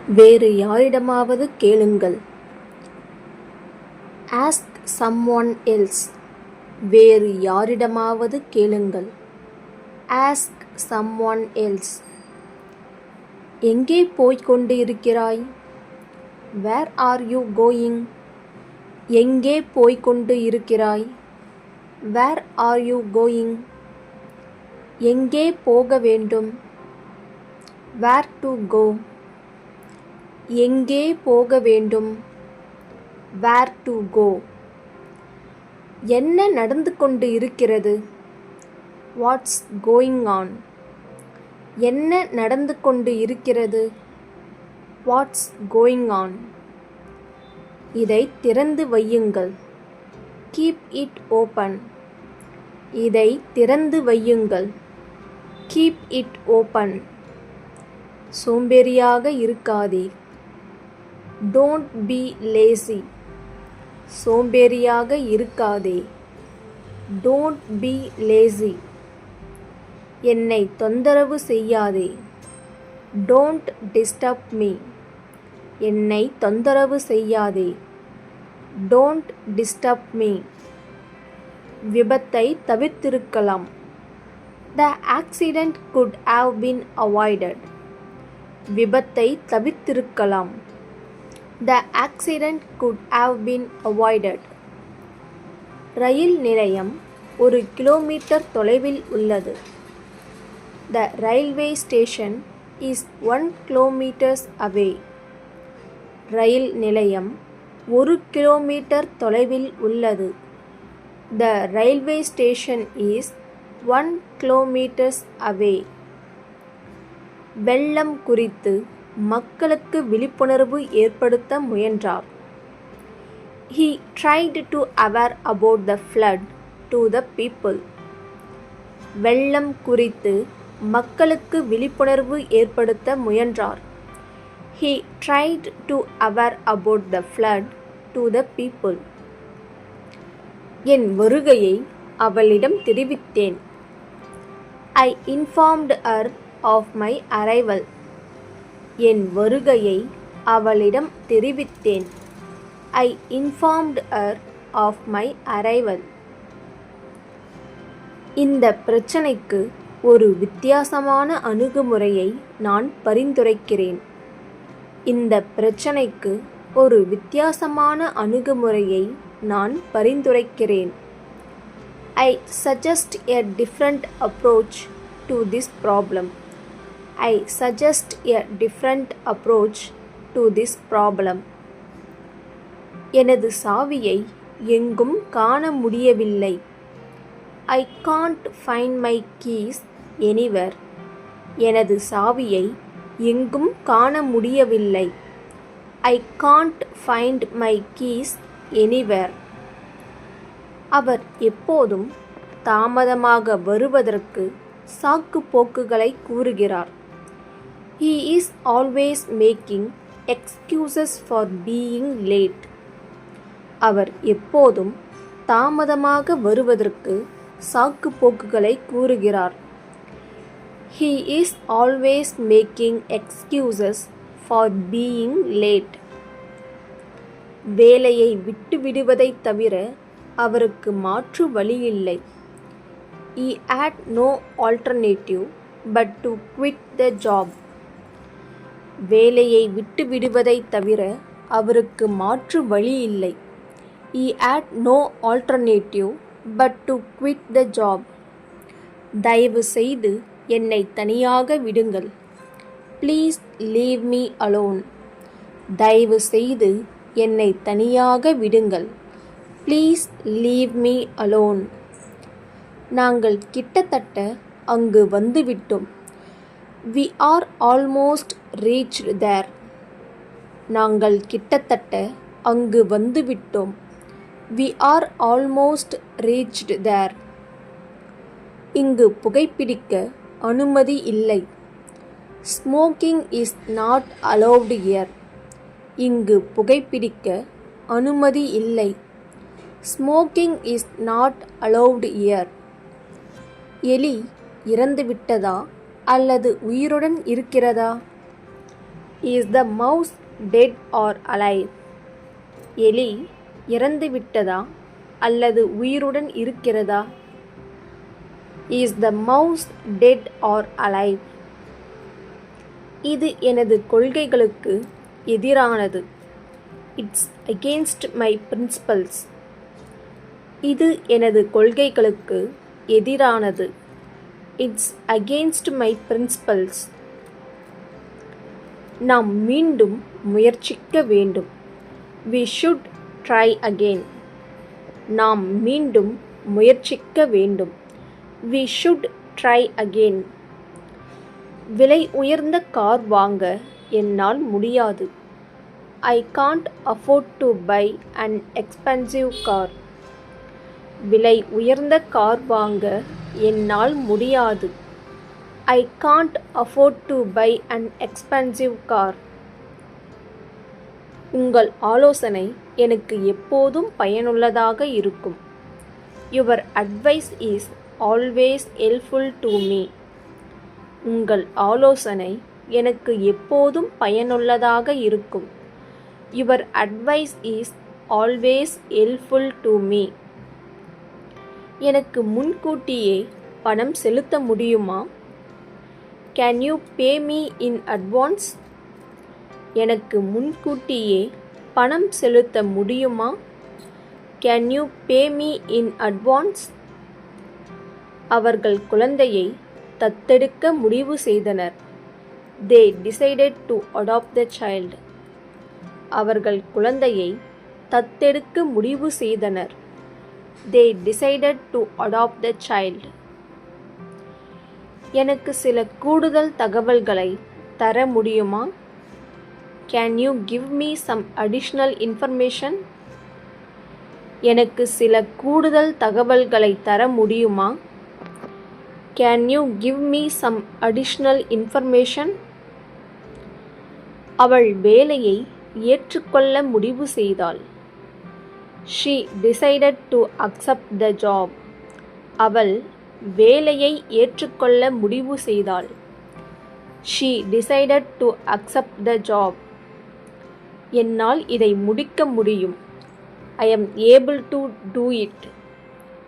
வேறு யாரிடமாவது கேளுங்கள். Ask someone else. வேறு யாரிடமாவது கேளுங்கள். Ask someone else. எங்கே போய்க் கொண்டு இருக்கிறாய்? Where are you going? எங்கே போய்க் கொண்டு இருக்கிறாய்? Where are you going? எங்கே போக வேண்டும்? Where to go. எங்கே போக வேண்டும்? Where to go. என்ன நடந்து கொண்டு இருக்கிறது? What's going on. என்ன நடந்து கொண்டு இருக்கிறது? What's going on. இதை திறந்து வையுங்கள். Keep it open. இதை திறந்து வையுங்கள். Keep it open. சோம்பேறியாக இருக்காதே. Don't B lazy. சோம்பேறியாக இருக்காதே. Don't B lazy. என்னை தொந்தரவு செய்யாதே. Don't disturb me. என்னை தொந்தரவு செய்யாதே. Don't disturb me. விபத்தை தவிர்த்திருக்கலாம். The accident could have been avoided. விபத்தை தவிர்த்திருக்கலாம். The accident could have been avoided. ரயில் நிலையம் 1 கிலோமீட்டர் தொலைவில் உள்ளது. The railway station is 1 kilometer away. ரயில் நிலையம் 1 கிலோமீட்டர் தொலைவில் உள்ளது. The railway station is 1 kilometer away. வெள்ளம் குறித்து மக்களுக்கு விழிப்புணர்வு ஏற்படுத்த முயன்றார். He tried to aware about the flood to the people. வெள்ளம் குறித்து மக்களுக்கு விழிப்புணர்வு ஏற்படுத்த முயன்றார். He tried to aware about the flood to the people. என் வருகையை அவளிடம் தெரிவித்தேன். I informed her of my arrival. என் வருகையை அவளிடம் தெரிவித்தேன். I informed her of my arrival. இந்த பிரச்சனைக்கு ஒரு வித்தியாசமான அணுகுமுறையை நான் பரிந்துரைக்கிறேன். இந்த பிரச்சனைக்கு ஒரு வித்தியாசமான அணுகுமுறையை நான் பரிந்துரைக்கிறேன். I suggest a different approach to this problem. I suggest a different approach to this problem. எனது சாவியை எங்கும் காண முடியவில்லை. I can't find my keys anywhere. எனது சாவியை எங்கும் காண முடியவில்லை. I can't find my keys anywhere. அவர் எப்போதும் தாமதமாக வருவதற்கு சாக்கு போக்குகளை கூறுகிறார். He is always making excuses for being late. அவர் எப்போதும் தாமதமாக வருவதற்கு சாக்கு போக்குகளை கூறுகிறார். He is always making excuses for being late. வேலையை விட்டுவிடுவதைத் தவிர அவருக்கு மாற்று வழியில்லை. He had no alternative but to quit the job. வேலையை விட்டுவிடுவதைத் தவிர அவருக்கு மாற்று வழி இல்லை. He had no alternative but to quit the job. தயவு செய்து என்னை தனியாக விடுங்கள். Please leave me alone. தயவு செய்து என்னை தனியாக விடுங்கள். Please leave me alone. நாங்கள் கிட்டத்தட்ட அங்கு வந்துவிட்டோம். We are almost reached there. நாங்கள் கிட்டத்தட்ட அங்கு வந்துவிட்டோம். We are almost reached there. இங்கு புகைப்பிடிக்க அனுமதி இல்லை. Smoking is not allowed here. இங்கு புகைப்பிடிக்க அனுமதி இல்லை. Smoking is not allowed here. எலி இறந்துவிட்டதா அல்லது உயிருடன் இருக்கிறதா? Is the mouse dead or alive? எலி இறந்து விட்டதா அல்லது உயிருடன் இருக்கிறதா? Is the mouse dead or alive? இது எனது கொள்கைகளுக்கு எதிரானது. It's against my principles. இது எனது கொள்கைகளுக்கு எதிரானது. It's against my principles. நாம் மீண்டும் முயற்சிக்க வேண்டும். We should try again. நாம் மீண்டும் முயற்சிக்க வேண்டும். We should try again. விலை உயர்ந்த கார் வாங்க என்னால் முடியாது. I can't afford to buy an expensive car. விலை உயர்ந்த கார் வாங்க என்னால் முடியாது. I can't afford to buy an expensive car. உங்கள் ஆலோசனை எனக்கு எப்போதும் பயனுள்ளதாக இருக்கும். Your advice is always helpful to me. உங்கள் ஆலோசனை எனக்கு எப்போதும் பயனுள்ளதாக இருக்கும். Your advice is always helpful to me. எனக்கு முன்கூட்டியே பணம் செலுத்த முடியுமா? Can you pay me in advance? எனக்கு முன்கூட்டியே பணம் செலுத்த முடியுமா? Can you pay me in advance? அவர்கள் குழந்தையை தத்தெடுக்க முடிவு செய்தனர். They decided to adopt the child. அவர்கள் குழந்தையை தத்தெடுக்க முடிவு செய்தனர். They decided to adopt the child. எனக்கு சில கூடுதல் தகவல்களை தர முடியுமா? Can you give me some additional information? எனக்கு சில கூடுதல் தகவல்களை தர முடியுமா? Can you give me some additional information? அவள் வேலையை ஏற்றுக்கொள்ள முடிவு செய்தாள். She decided to accept the job. அவள் வேலையை ஏற்றுக்கொள்ள முடிவு செய்தாள். She decided to accept the job. என்னால் இதை முடிக்க முடியும். I am able to do it.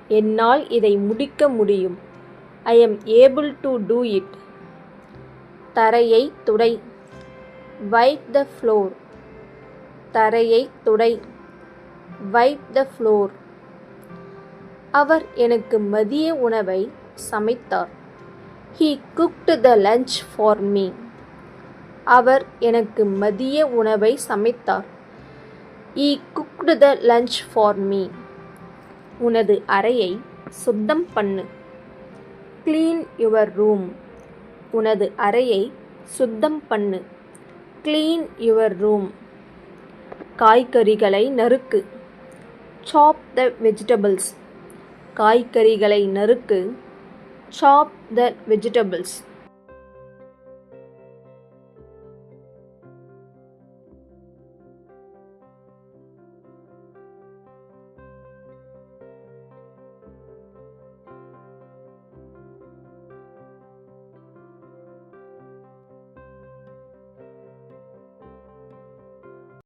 என்னால் இதை முடிக்க முடியும். I am able to do it. தரையை துடை. Wipe the floor. தரையை துடை. Wipe the floor. அவர் எனக்கு மதிய உணவை சமைத்தார். He cooked the lunch for me. அவர் எனக்கு மதிய உணவை சமைத்தார். He cooked the lunch for me. உனது அறையை சுத்தம் பண்ணு. Clean your room. உனது அறையை சுத்தம் பண்ணு. Clean your room. காய்கறிகளை நறுக்கு. Chop the vegetables. காய்கறிகளை நறுக்கு. Chop the vegetables.